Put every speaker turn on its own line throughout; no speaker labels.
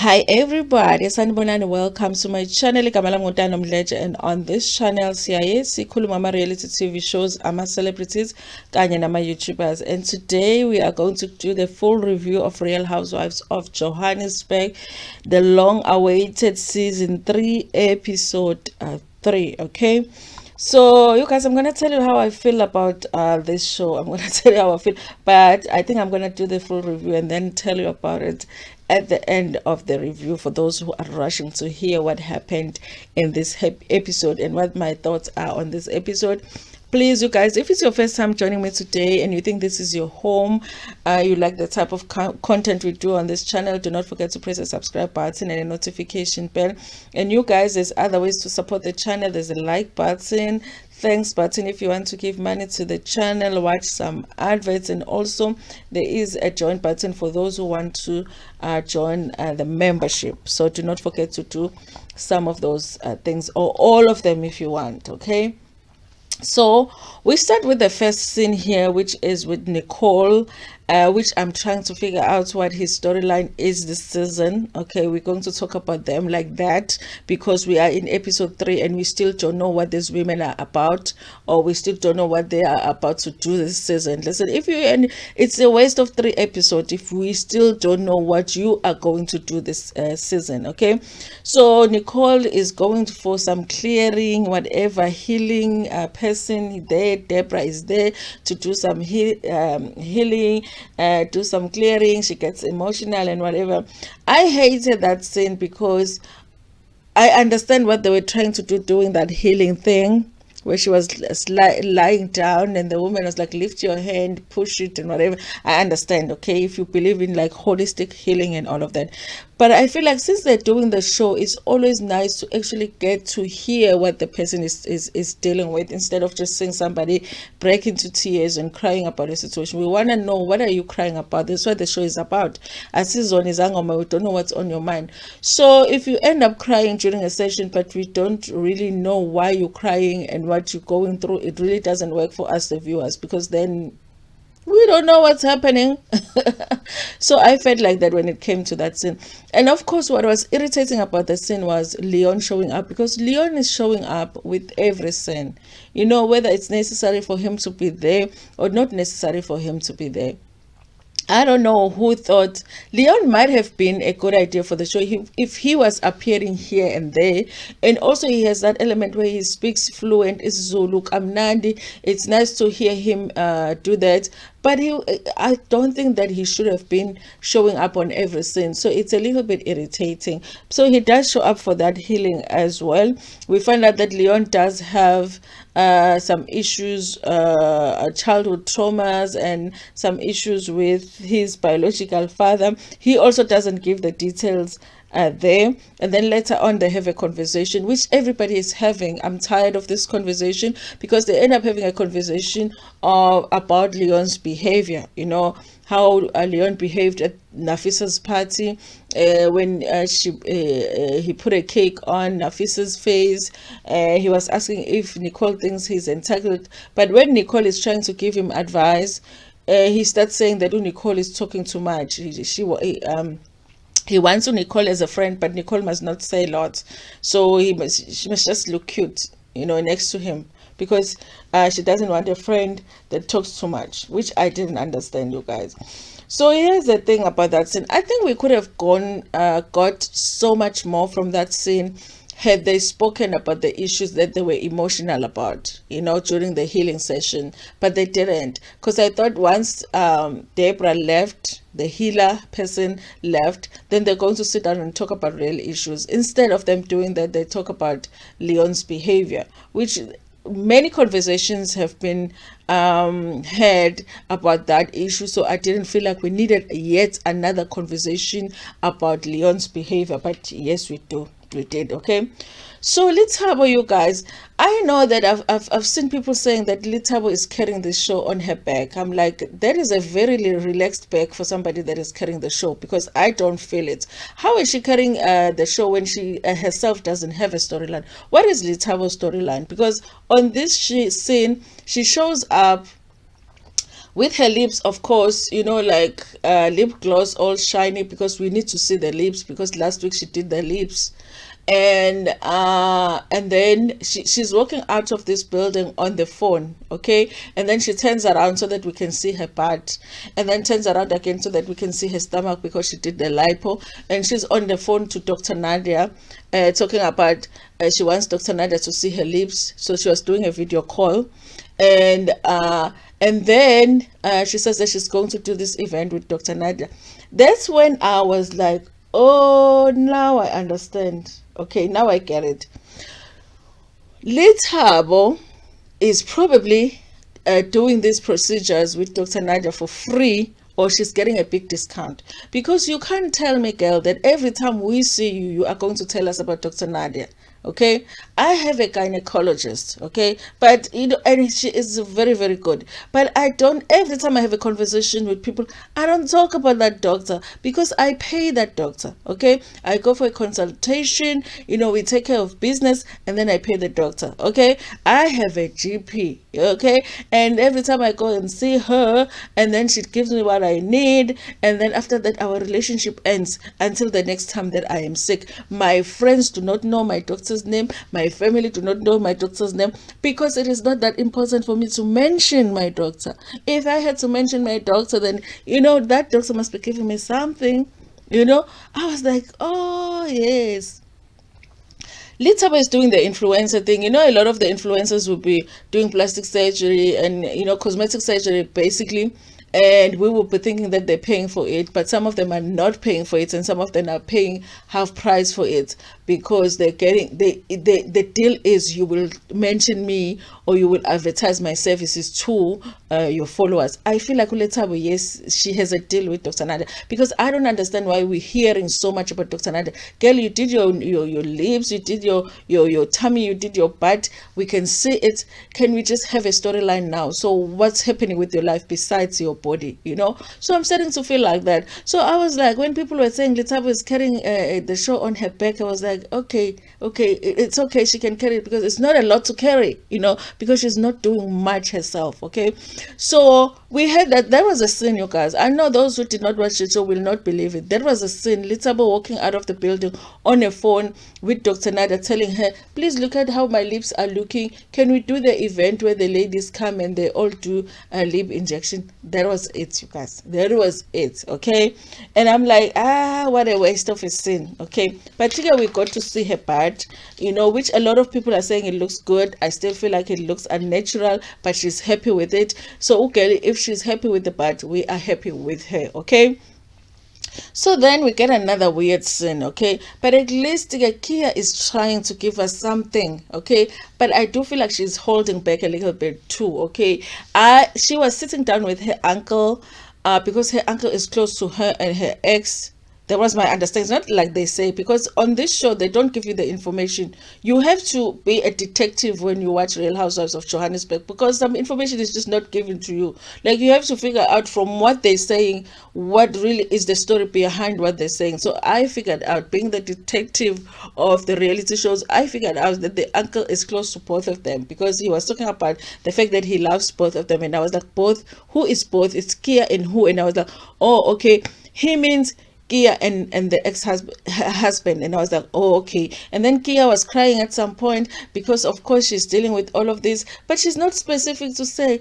Hi everybody, sanibonani, welcome to my channel. Igama lami Mdletshe, and on this channel siyaye sikhuluma ama reality TV shows, ama celebrities kanye nama YouTubers. And today we are going to do the full review of Real Housewives of Johannesburg, the long awaited season 3 episode 3, okay? So, you guys, I'm gonna tell you how I feel about this show. I'm gonna tell you how I feel, but I think I'm gonna do the full review and then tell you about it at the end of the review for those who are rushing to hear what happened in this episode and what my thoughts are on this episode. Please, you guys, if it's your first time joining me today and you think this is your home, you like the type of content we do on this channel, do not forget to press the subscribe button and a notification bell. And you guys, there's other ways to support the channel. There's a like button, thanks button if you want to give money to the channel, watch some adverts, and also there is a join button for those who want to join the membership. So do not forget to do some of those things, or all of them if you want, okay? So we start with the first scene here, which is with Nicole, which I'm trying to figure out what his storyline is this season. Okay, we're going to talk about them like that because we are in episode 3 and we still don't know what these women are about, or we still don't know what they are about to do this season. Listen, if you, and it's a waste of 3 episodes if we still don't know what you are going to do this season. Okay, so Nicole is going for some clearing, whatever, healing person there. Deborah is there to do some healing, do some clearing. She gets emotional and whatever. I hated that scene because I understand what they were trying to do doing that healing thing, where she was lying down and the woman was like, lift your hand, push it and whatever. I understand, okay, if you believe in like holistic healing and all of that. But I feel like since they're doing the show, it's always nice to actually get to hear what the person is dealing with, instead of just seeing somebody break into tears and crying about a situation. We want to know, what are you crying about? That's what the show is about. As season is angoma, we don't know what's on your mind. So if you end up crying during a session, but we don't really know why you're crying and what you're going through, it really doesn't work for us, the viewers, because then we don't know what's happening. So I felt like that when it came to that scene. And of course, what was irritating about the scene was Leon showing up, because Leon is showing up with every scene, you know, whether it's necessary for him to be there or not necessary for him to be there. I don't know who thought Leon might have been a good idea for the show if he was appearing here and there. And also he has that element where he speaks fluent, is Zulu, Kamnandi. It's nice to hear him do that. But I don't think that he should have been showing up on every scene. So it's a little bit irritating. So he does show up for that healing as well. We find out that Leon does have some issues, childhood traumas, and some issues with his biological father. He also doesn't give the details there. And then later on they have a conversation which everybody is having. I'm tired of this conversation because they end up having a conversation about Leon's behavior, you know, how Leon behaved at Nafisa's party when he put a cake on Nafisa's face. He was asking if Nicole thinks he's entitled, but when Nicole is trying to give him advice, he starts saying that Nicole is talking too much. He wants Nicole as a friend, but Nicole must not say a lot. So she must just look cute, you know, next to him, because she doesn't want a friend that talks too much, which I didn't understand, you guys. So here's the thing about that scene. I think we could have got so much more from that scene had they spoken about the issues that they were emotional about, you know, during the healing session. But they didn't, because I thought once Deborah left, the healer person left, then they're going to sit down and talk about real issues. Instead of them doing that, they talk about Leon's behavior, which many conversations have been had about that issue. So I didn't feel like we needed yet another conversation about Leon's behavior, but yes, we did. Okay, so Lithabo, you guys, I know that I've seen people saying that Lithabo is carrying the show on her back. I'm like, that is a very relaxed back for somebody that is carrying the show, because I don't feel it. How is she carrying the show when she herself doesn't have a storyline? What is Lithabo's storyline? Because on this scene, she shows up with her lips, of course, you know, like lip gloss all shiny, because we need to see the lips, because last week she did the lips. And then she's walking out of this building on the phone, okay, and then she turns around so that we can see her butt, and then turns around again so that we can see her stomach, because she did the lipo. And she's on the phone to Dr. Nadia, talking about she wants Dr. Nadia to see her lips, so she was doing a video call. And then she says that she's going to do this event with Dr. Nadia. That's when I was like, oh, now I understand. Okay, now I get it. Lethabo is probably doing these procedures with Dr. Nadia for free, or she's getting a big discount. Because you can't tell me, girl, that every time we see you, you are going to tell us about Dr. Nadia. Okay, I have a gynecologist, okay, but you know, and she is very, very good, but I don't, every time I have a conversation with people, I don't talk about that doctor, because I pay that doctor. Okay, I go for a consultation, you know, we take care of business, and then I pay the doctor. Okay, I have a GP, okay, and every time I go and see her, and then she gives me what I need, and then after that our relationship ends until the next time that I am sick. My friends do not know my doctor's name, my family do not know my doctor's name, because it is not that important for me to mention my doctor. If I had to mention my doctor, then you know that doctor must be giving me something, you know. I was like, oh yes. Litaba is doing the influencer thing. You know, a lot of the influencers will be doing plastic surgery and, you know, cosmetic surgery basically, and we will be thinking that they're paying for it, but some of them are not paying for it, and some of them are paying half price for it, because they're getting the deal is you will mention me, or you will advertise my services to your followers. I feel like Uletabo, yes, she has a deal with Dr. Nadia, because I don't understand why we're hearing so much about Dr. Nadia. Girl, you did your lips, you did your tummy, you did your butt, we can see it. Can we just have a storyline now? So what's happening with your life besides your body, you know? So I'm starting to feel like that. So I was like, when people were saying Letabo is carrying the show on her back, I was like, okay, it's okay, she can carry it, because it's not a lot to carry, you know, because she's not doing much herself. Okay, so we had that was a scene, you guys. I know those who did not watch it so will not believe it. That was a scene. Letabo walking out of the building on a phone with Dr. Nadia, telling her, please look at how my lips are looking, can we do the event where the ladies come and they all do a lip injection? That was it, you guys. That was it. Okay, and I'm like, what a waste of a scene. Okay, but here we got to see her butt, you know, which a lot of people are saying it looks good. I still feel like it looks unnatural, but she's happy with it. So okay, if she's happy with the butt, we are happy with her. Okay, so then we get another weird scene. Okay, but at least Kia is trying to give us something. Okay, but I do feel like she's holding back a little bit too. Okay, she was sitting down with her uncle, because her uncle is close to her and her ex. That was my understanding. It's not like they say, because on this show they don't give you the information. You have to be a detective when you watch Real Housewives of Johannesburg, because some information is just not given to you. Like, you have to figure out from what they're saying what really is the story behind what they're saying. So I figured out, being the detective of the reality shows, I figured out that the uncle is close to both of them, because he was talking about the fact that he loves both of them. And I was like, both? Who is both? It's Kia and who? And I was like, oh, okay, he means Kia and the ex-husband. And I was like, oh, okay. And then Kia was crying at some point, because of course she's dealing with all of this, but she's not specific to say,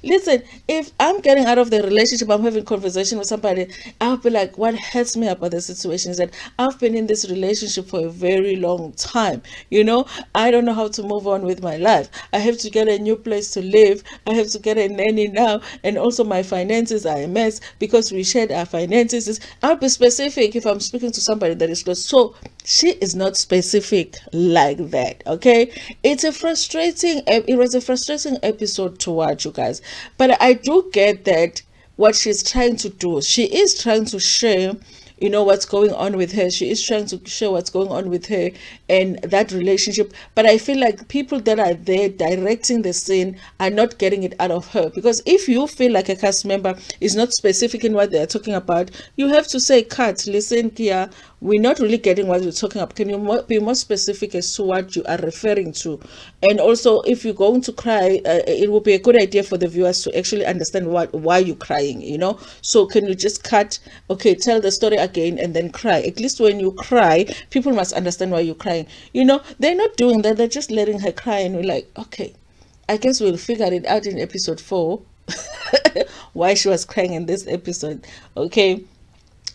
listen, if I'm getting out of the relationship, I'm having conversation with somebody, I'll be like, what hurts me about the situation is that I've been in this relationship for a very long time, you know. I don't know how to move on with my life. I have to get a new place to live, I have to get a nanny now, and also my finances are a mess, because we shared our finances. I'll be specific if I'm speaking to somebody that is close. So she is not specific like that. Okay, it was a frustrating episode to watch, you guys, but I do get that what she's trying to do. She is trying to share, you know, what's going on with her. She is trying to share what's going on with her and that relationship. But I feel like people that are there directing the scene are not getting it out of her. Because if you feel like a cast member is not specific in what they're talking about, you have to say, cut, listen, Kia, we're not really getting what we're talking about. Can you be more specific as to what you are referring to? And also, if you're going to cry, it will be a good idea for the viewers to actually understand why you're crying, you know. So can you just cut, okay, tell the story again and then cry? At least when you cry, people must understand why you're crying. You know, they're not doing that. They're just letting her cry, and we're like, okay, I guess we'll figure it out in episode 4 why she was crying in this episode. Okay,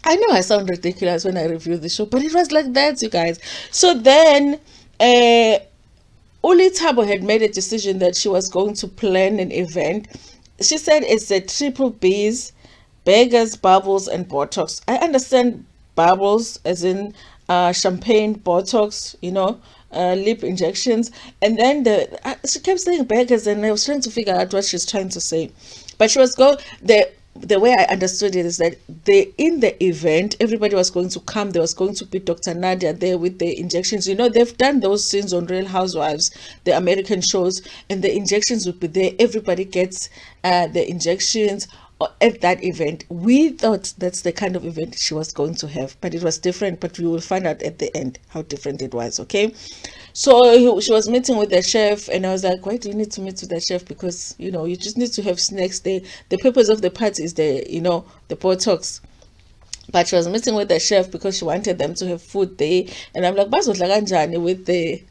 I know I sound ridiculous when I review the show, but it was like that, you guys. So then Uli Thabo had made a decision that she was going to plan an event. She said it's a triple B's, beggars, bubbles, and Botox. I understand bubbles as in champagne, Botox, you know, lip injections. And then she kept saying beggars, and I was trying to figure out what she's trying to say. But she was the way I understood it is that in the event, everybody was going to come. There was going to be Dr. Nadia there with the injections. You know, they've done those scenes on Real Housewives, the American shows, and the injections would be there. Everybody gets the injections at that event. We thought that's the kind of event she was going to have, but it was different. But we will find out at the end how different it was. Okay, so she was meeting with the chef, and I was like, why do you need to meet with the chef? Because, you know, you just need to have snacks there. The purpose of the party is the, you know, the Botox. But she was meeting with the chef because she wanted them to have food there, and I'm like, bazodla kanjani with the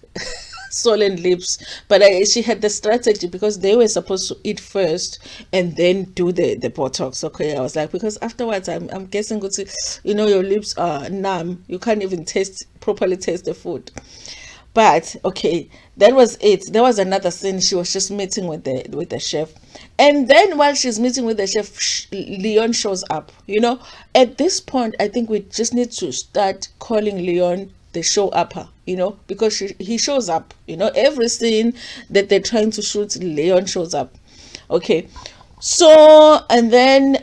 swollen lips? But she had the strategy because they were supposed to eat first and then do the Botox. Okay, I was like, because afterwards I'm guessing, you know, your lips are numb, you can't even properly taste the food. But okay, that was it. There was another scene. She was just meeting with the chef, and then while she's meeting with the chef, Leon shows up. You know, at this point, I think we just need to start calling Leon the show upper. You know, because he shows up. You know, every scene that they're trying to shoot, Leon shows up. Okay. So, and then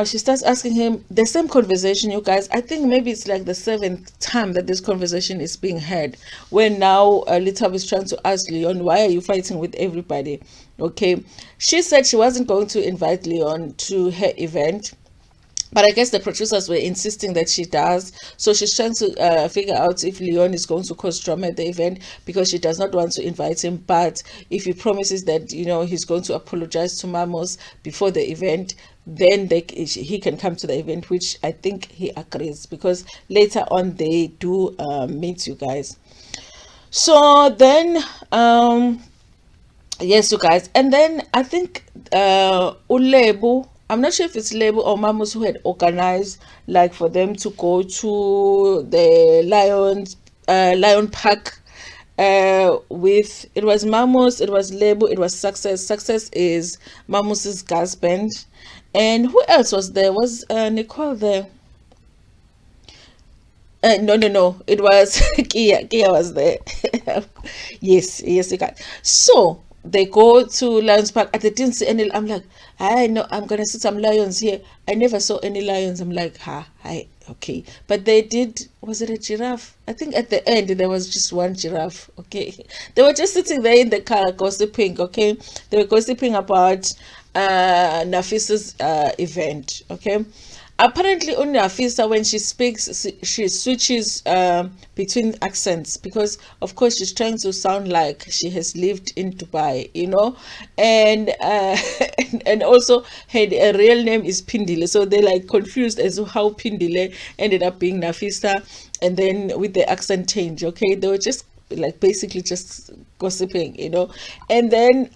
she starts asking him the same conversation, you guys. I think maybe it's like the 7th time that this conversation is being had, when now Lithab is trying to ask Leon, why are you fighting with everybody? Okay, she said she wasn't going to invite Leon to her event, but I guess the producers were insisting that she does. So she's trying to figure out if Leon is going to cause drama at the event, because she does not want to invite him. But if he promises that, you know, he's going to apologize to Mamos before the event, then he can come to the event, which I think he agrees, because later on they do meet, you guys. So then yes, you guys, and then I think Ulebu, I'm not sure if it's Lebo or Mamos who had organized, like, for them to go to the Lion Park. With, it was Mamos, it was Lebo, it was Success. Success is Mamos's husband, and who else was there? Was Nicole there? No, it was Kia was there. yes, you guys. So they go to Lions Park. They didn't see any. I'm like, I know I'm gonna see some lions here. I never saw any lions. I'm like, okay. But they did. Was it a giraffe? I think at the end there was just one giraffe. Okay, they were just sitting there in the car gossiping. Okay, they were gossiping about Nafisa's event. Okay. Apparently, only Afisa, when she speaks, she switches between accents, because, of course, she's trying to sound like she has lived in Dubai, you know, and and also her real name is Pindile, so they're like confused as to how Pindile ended up being Nafisa, and then with the accent change. Okay, they were just like basically just gossiping, you know, and then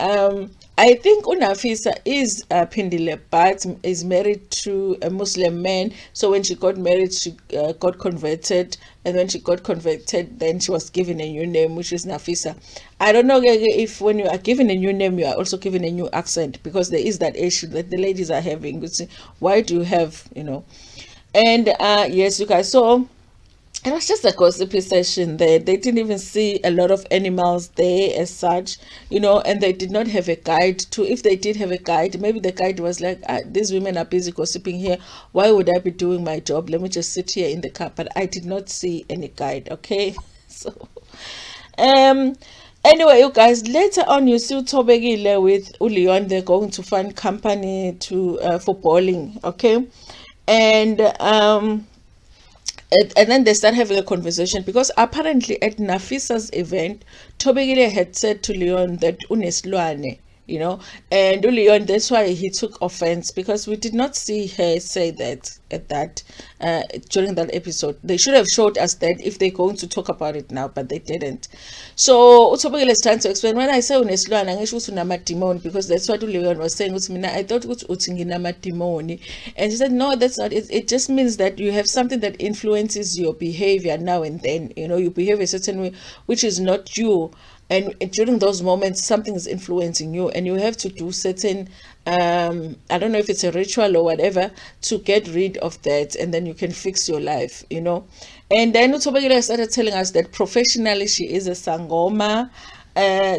I think Unafisa is Pindile, but is married to a Muslim man. So when she got married, she got converted, and when she got converted, then she was given a new name, which is Nafisa. I don't know if when you are given a new name, you are also given a new accent, because there is that issue that the ladies are having. Why do you have, you know? And yes, you guys. So it was just a gossipy session there. They didn't even see a lot of animals there as such, you know, and they did not have a guide to. If they did have a guide, maybe the guide was like, these women are busy gossiping here. Why would I be doing my job? Let me just sit here in the car. But I did not see any guide, okay? So, anyway, you guys, later on you see Tobegile with Ulion. They're going to find company to for bowling, okay? And and then they start having a conversation because apparently at Nafisa's event, Tobegile had said to Leon that unesilwane, you know, and Leon, that's why he took offense, because we did not see her say that at that during that episode. They should have showed us that if they're going to talk about it now, but they didn't. So Tobegile is trying to explain, when I say unesilwane, angisho ukuthi unamademon, because that's what Leon was saying. I thought uthi nginamademon, and she said no, that's not it. It just means that you have something that influences your behavior now and then. You know, you behave a certain way which is not you, and during those moments something is influencing you, and you have to do certain I don't know if it's a ritual or whatever to get rid of that, and then you can fix your life, you know. And then Utobagile started telling us that professionally she is a sangoma.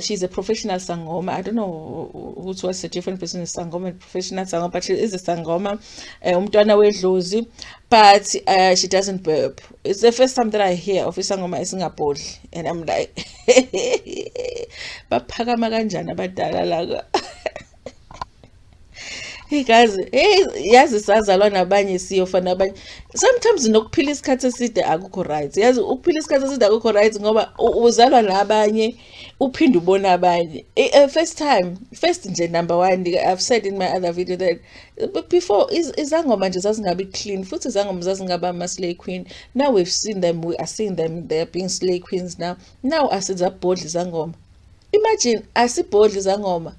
She's a professional sangoma. I don't know who was a different person in sangoma and professional sangoma, but she is a sangoma. Umntwana wedlozi, but she doesn't burp. It's the first time that I hear of a sangoma isingabhodli, and I'm like, baphakama kanjani abadala la. Hey guys, yazi sazalwa nabanye siyofa nabanye. Sometimes nokuphila isikhathi eside akukho right. Yazi ukuphila isikhathi eside akukho right ngoba uzalwa nabanye uphinde ubona abanye. First nje number one, I've said in my other video that before izangoma nje zazingabi clean, futhi izangoma zazingaba ama slay queen. Now we've seen them, we are seeing them, they are being slay queens now. Now asizabhodli izangoma. Imagine asibhodli izangoma.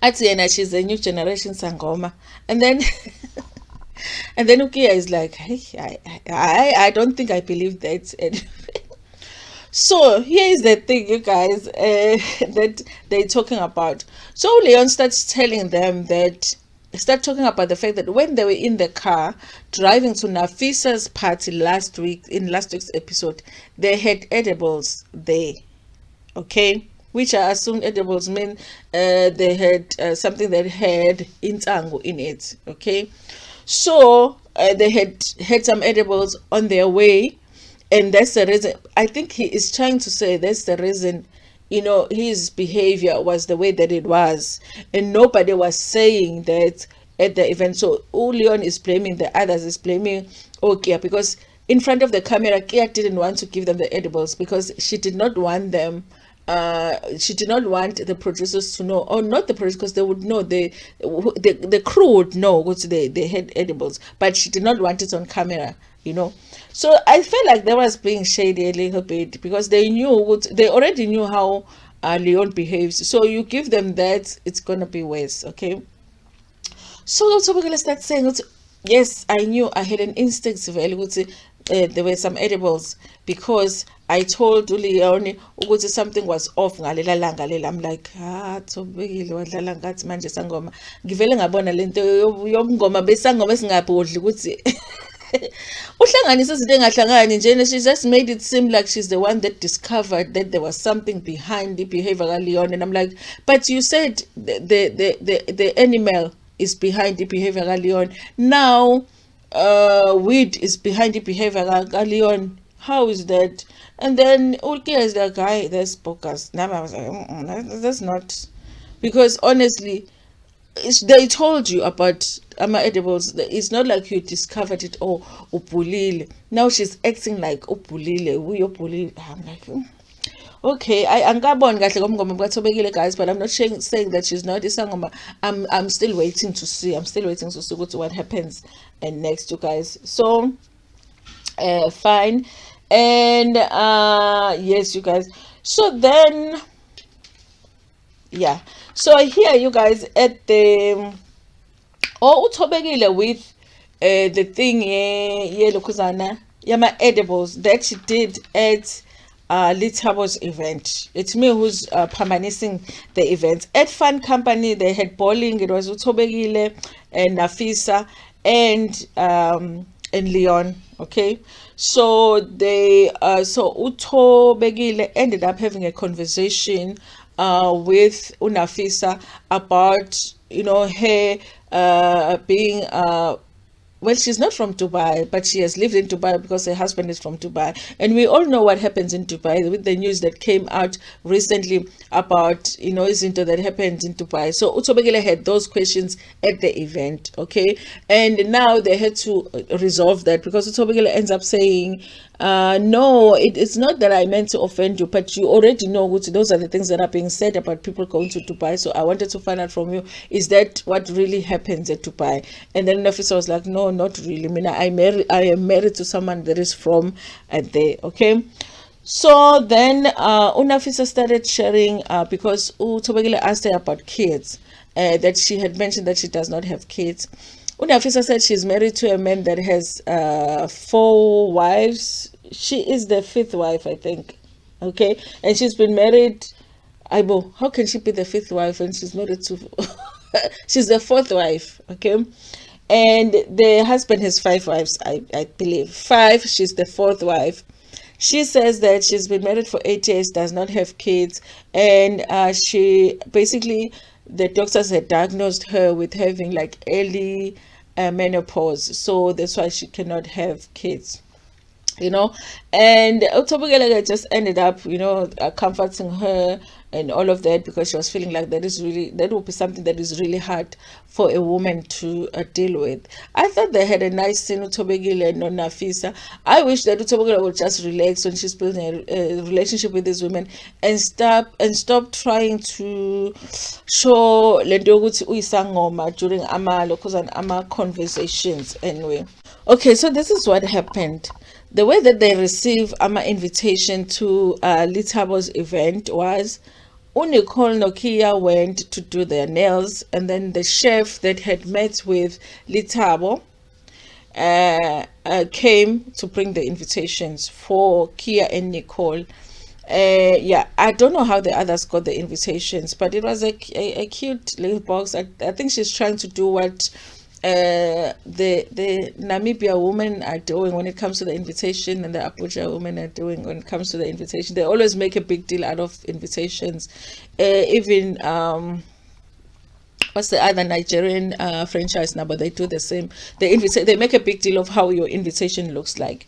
Atiana, she's a new generation sangoma, and then and then Ukia is like, hey, I don't think I believe that. So here is the thing, you guys, that they're talking about. So Leon starts telling them that, start talking about the fact that when they were in the car driving to Nafisa's party last week, in last week's episode, they had edibles there, okay? Which I assume edibles mean they had something that had Ntando in it, okay? So they had some edibles on their way, and that's the reason. I think he is trying to say that's the reason, you know, his behavior was the way that it was, and nobody was saying that at the event. So Leon is blaming the others, is blaming Kia, because in front of the camera, Kia didn't want to give them the edibles because she did not want them. She did not want the producers to know, or not the producers, because they would know, the crew would know what they had edibles, but she did not want it on camera, you know. So I felt like they was being shady a little bit, because they already knew how Leon behaves. So you give them that, it's gonna be worse, okay? So we're gonna start saying, yes, I knew, I had an instinct there were some edibles, because I told Leone ukuthi something was off ngalela langa lela. I'm like, Thobekile wadlala ngathi manje sangoma. Ngivele ngabona lento yobungoma besangoma esingabhodli ukuthi uhlanganisa izinto engahlangani nje. She just made it seem like she's the one that discovered that there was something behind the behavior of Leon. And I'm like, but you said the animal is behind the behavior of Leon. Now weed is behind the behavior of Leon. How is that? And then Ulkia is the guy that's bogus. Now I was like, that's not, because honestly, they told you about Ama edibles. It's not like you discovered it. Oh, upulile. Now she's acting like upulile. I'm like, okay, angaboni kahle ngomngoma bukaThobekile, guys, but I'm not saying that she's not isangoma. I'm still waiting to see. What happens and next, you guys. So fine. And yes, you guys. So then yeah, so here you guys at the uThobekile with the thing lokhuzana yama edibles that she did at Lithabo's event. It's me who's permanecing the event. At Fun Company, they had bowling. It was uThobekile and Nafisa and Leon. Okay, so they so uThobekile ended up having a conversation with Nafisa about, you know, her being well, she's not from Dubai, but she has lived in Dubai because her husband is from Dubai. And we all know what happens in Dubai with the news that came out recently about, izinto that happened in Dubai. So Utobegele had those questions at the event, okay? And now they had to resolve that because Utobegele ends up saying, no, it's not that I meant to offend you, but you already know those are the things that are being said about people going to Dubai. So I wanted to find out from you, is that what really happens at Dubai? And then the officer was like, no, not really. I am married to someone that is from there, okay? So then Unafisa started sharing because Tobagile asked her about kids, that she had mentioned that she does not have kids. Unafisa said she's married to a man that has 4 wives. She is the 5th wife, I think. Okay, and she's been married. Aibo, how can she be the 5th wife when she's married to? She's the 4th wife. Okay, and the husband has 5 wives. I believe 5. She's the 4th wife. She says that she's been married for 8 years, does not have kids, and she basically, the doctors had diagnosed her with having like early menopause, so that's why she cannot have kids. And Otobogela just ended up, comforting her and all of that, because she was feeling like that would be something that is really hard for a woman to deal with. I thought they had a nice scene, Utobegile and Nafisa. I wish that Utobegile would just relax when she's building a relationship with these women and stop trying to show Lendoguti Uisangoma during ama conversations anyway. Okay, so this is what happened. The way that they received my invitation to Litabo's event was Nicole Nokia went to do their nails, and then the chef that had met with Litabo came to bring the invitations for Kia and Nicole. I don't know how the others got the invitations, but it was a cute little box. I think she's trying to do what the Namibia women are doing when it comes to the invitation, and the Abuja women are doing when it comes to the invitation. They always make a big deal out of invitations. Even what's the other Nigerian franchise now? But they do the same. They make a big deal of how your invitation looks like.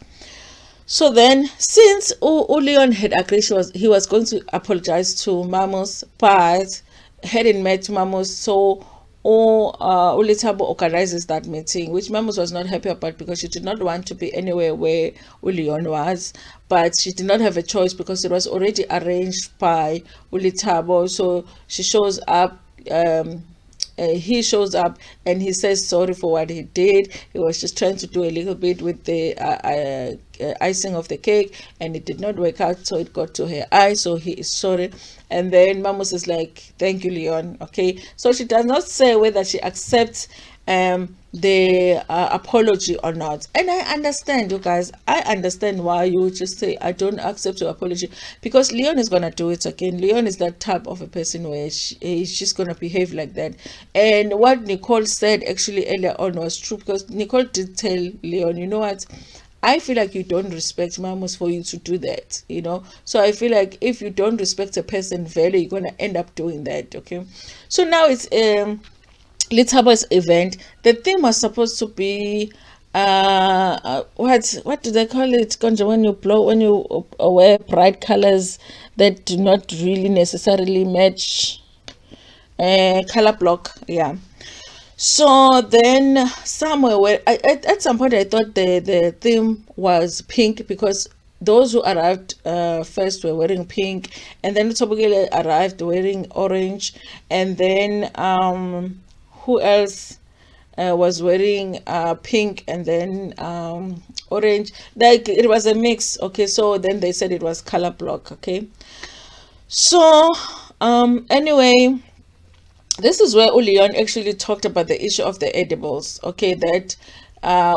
So then, since Leon had agreed, he was going to apologize to Mamos, but hadn't met Mamos, so Ulitabo organizes that meeting, which Mamos was not happy about because she did not want to be anywhere where Ulion was, but she did not have a choice because it was already arranged by Ulitabo. So she shows up. He shows up and he says sorry for what he did. He was just trying to do a little bit with the icing of the cake, and it did not work out, so it got to her eye, so he is sorry. And then Mamos is like, thank you, Leon. Okay, so she does not say whether she accepts the apology or not. And I understand, you guys, I understand why you would just say I don't accept your apology, because Leon is gonna do it again. Leon is that type of a person where he's just gonna behave like that. And what Nicole said actually earlier on was true, because Nicole did tell Leon, you know what, I feel like you don't respect Mamos for you to do that, so I feel like if you don't respect a person value, you're gonna end up doing that. Okay, so now it's Litabo's event. The theme was supposed to be what do they call it, when you wear bright colors that do not really necessarily match color block. Yeah. So then somewhere where at some point I thought the theme was pink, because those who arrived first were wearing pink, and then Tobugele arrived wearing orange, and then who else was wearing pink and then orange. Like it was a mix. Okay, so then they said it was color block. Okay, so anyway, this is where Ulion actually talked about the issue of the edibles. Okay, that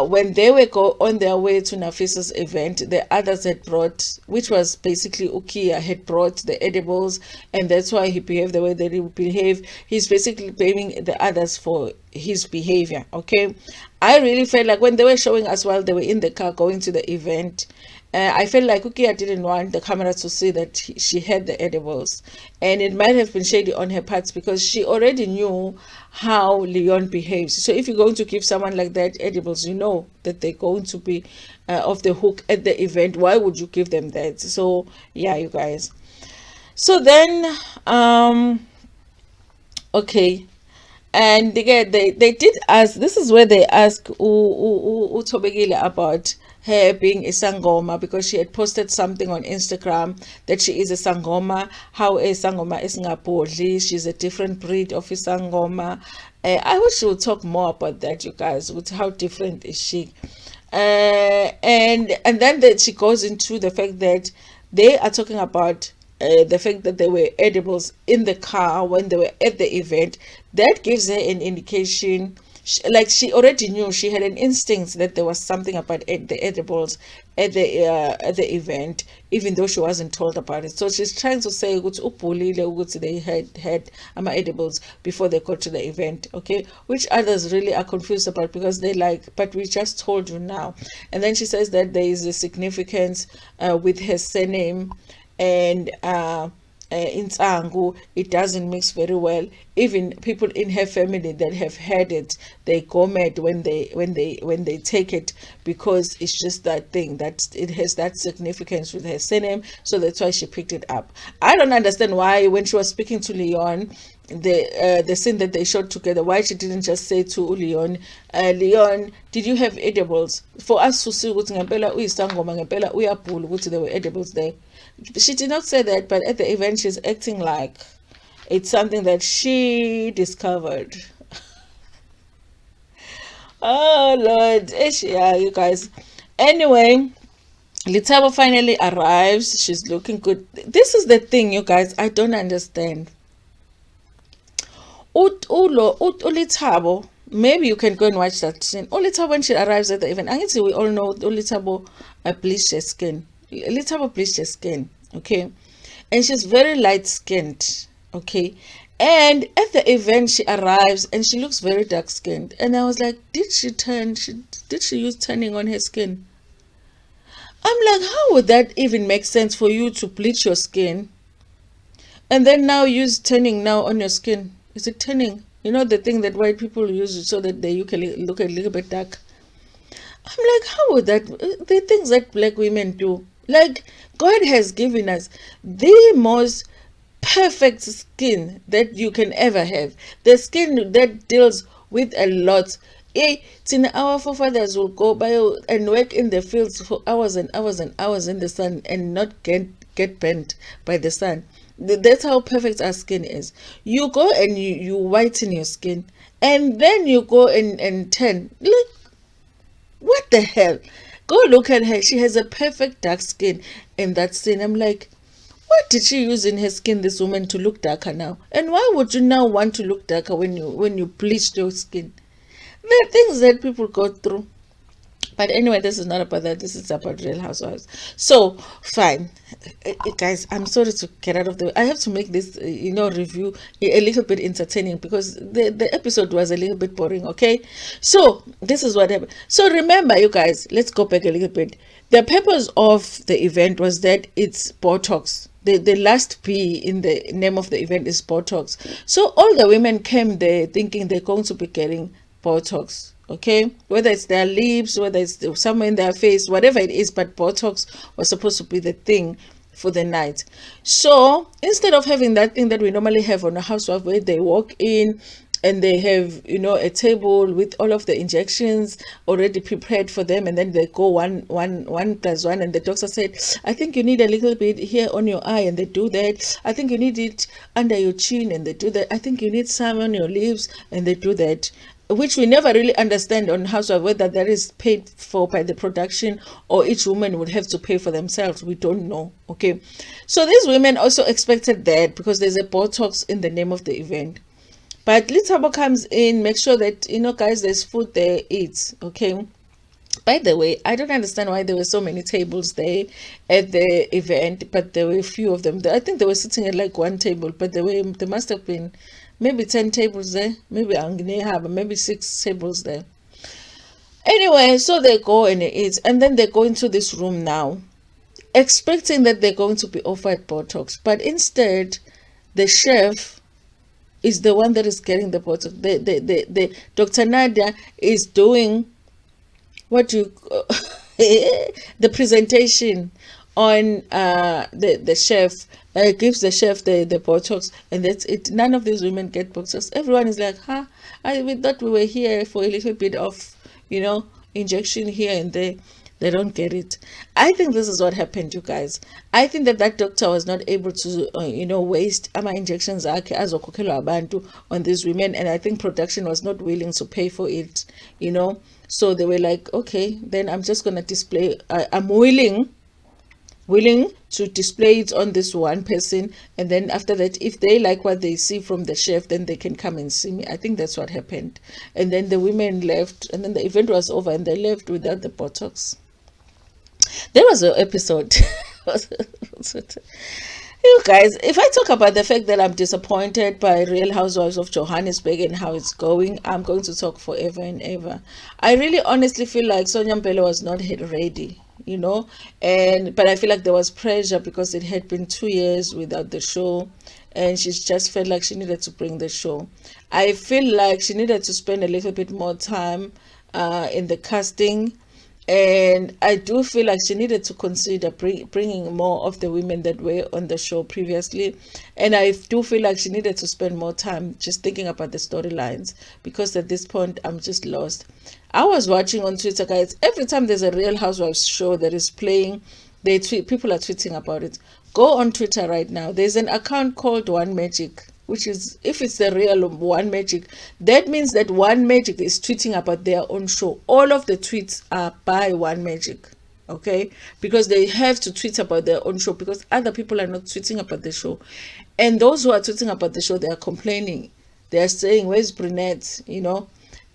when they were on their way to Nafisa's event, the others had brought, which was basically Ukia had brought the edibles, and that's why he behaved the way that he would behave. He's basically blaming the others for his behavior. Okay, I really felt like when they were showing us while they were in the car going to the event, I felt like Ukia didn't want the camera to see that she had the edibles, and it might have been shady on her part because she already knew how Leon behaves. So if you're going to give someone like that edibles, you know that they're going to be off the hook at the event. Why would you give them that? So yeah, you guys. So then, okay, and again, they did ask. This is where they ask Utobegile about her being a sangoma, because she had posted something on Instagram that she is a sangoma. How a sangoma is ngapodli. She's a different breed of a sangoma. I wish she would talk more about that, you guys. With how different is she? And then that she goes into the fact that they are talking about the fact that there were edibles in the car when they were at the event. That gives her an indication, like she already knew, she had an instinct that there was something about the edibles at the event, even though she wasn't told about it. So she's trying to say ukuthi they had edibles before they got to the event, okay, which others really are confused about, because they like, but we just told you now. And then she says that there is a significance with her surname, and in Ntando, it doesn't mix very well. Even people in her family that have had it, they go mad when they take it, because it's just that thing that it has that significance with her surname. So that's why she picked it up. I don't understand why when she was speaking to Leon, the scene that they shot together, why she didn't just say to Leon, Leon, did you have edibles? For us to see ukuthi ngempela uyisangoma, ngempela uyabhula ukuthi there were edibles there. She did not say that, but at the event she's acting like it's something that she discovered. Oh Lord, yeah, you guys. Anyway, Litabo finally arrives. She's looking good. This is the thing, you guys, I don't understand. Ulithabo, maybe you can go and watch that scene. Ulithabo, when she arrives at the event, I guess we all know Ulithabo bleached her skin. Ulithabo bleached her skin, okay, and she's very light skinned, okay. And at the event she arrives and she looks very dark skinned, and I was like, did she use tanning on her skin? I'm like, how would that even make sense for you to bleach your skin and then now use tanning now on your skin? Is it tanning? You know, the thing that white people use so that you can look a little bit dark. I'm like, how would that, the things that black women do? Like, God has given us the most perfect skin that you can ever have. The skin that deals with a lot. Our forefathers will go by and work in the fields for hours and hours and hours in the sun and not get burnt by the sun. That's how perfect our skin is. You go and you whiten your skin, and then you go and tan. Look, what the hell? Go look at her. She has a perfect dark skin in that scene. I'm like, what did she use in her skin, this woman, to look darker now? And why would you now want to look darker when you bleached your skin? There are things that people go through. But anyway, this is not about that. This is about Real Housewives. So, fine. Guys, I'm sorry to get out of the way. I have to make this, review a little bit entertaining, because the episode was a little bit boring, okay? So, this is what happened. So, remember, you guys, let's go back a little bit. The purpose of the event was that it's Botox. The last B in the name of the event is Botox. So, all the women came there thinking they're going to be getting Botox. Okay, whether it's their lips, whether it's somewhere in their face, whatever it is, but Botox was supposed to be the thing for the night. So instead of having that thing that we normally have on a housewife, where they walk in and they have, a table with all of the injections already prepared for them, and then they go one plus one, and the doctor said, I think you need a little bit here on your eye, and they do that. I think you need it under your chin, and they do that. I think you need some on your lips, and they do that. Which we never really understand on Housewives, whether that is paid for by the production or each woman would have to pay for themselves. We don't know. Okay, so these women also expected that, because there's a Botox in the name of the event. But Litabo comes in, make sure that, guys, there's food there, eat. Okay. By the way, I don't understand why there were so many tables there at the event, but there were a few of them. I think they were sitting at like one table, but there must have been maybe 10 tables there, maybe 6 tables there. Anyway, so they go and they eat, and then they go into this room now. expecting that they're going to be offered Botox, but instead the chef is the one that is getting the Botox. The Dr. Nadia is doing what you the presentation on the chef, gives the chef the Botox, and that's it. None of these women get Botox. Everyone is like, huh, we thought we were here for a little bit of, injection here and there. They don't get it. I think this is what happened, you guys. I think that doctor was not able to, waste ama injections azokhokhelwa abantu on these women, and I think production was not willing to pay for it, So they were like, okay, then I'm just gonna display. I'm willing to display it on this one person, and then after that, if they like what they see from the chef, then they can come and see me. I think that's what happened. And then the women left, and then the event was over, and they left without the Botox. There was an episode. You guys, if I talk about the fact that I'm disappointed by Real Housewives of Johannesburg and how it's going, I'm going to talk forever and ever. I really honestly feel like Sonia Mbele was not ready, but I feel like there was pressure because it had been 2 years without the show, and she just felt like she needed to bring the show. I feel like she needed to spend a little bit more time in the casting. And I do feel like she needed to consider bringing more of the women that were on the show previously. And I do feel like she needed to spend more time just thinking about the storylines, because at this point, I'm just lost. I was watching on Twitter, guys. Every time there's a Real Housewives show that is playing, people are tweeting about it. Go on Twitter right now. There's an account called One Magic, which is, if it's the real One Magic, that means that One Magic is tweeting about their own show. All of the tweets are by One Magic, okay? Because they have to tweet about their own show, because other people are not tweeting about the show. And those who are tweeting about the show, they are complaining. They are saying, where's Brunette, where's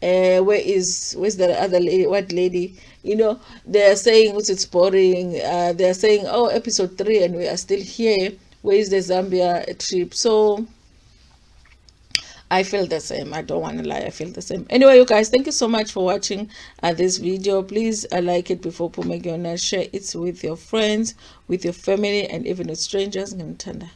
the other lady, what lady, they are saying, it's boring. They are saying, oh, episode 3 and we are still here. Where is the Zambia trip? So I feel the same. I don't want to lie. I feel the same. Anyway, you guys, thank you so much for watching this video. Please like it before Mdletshe. Share it with your friends, with your family, and even with strangers. Ntando.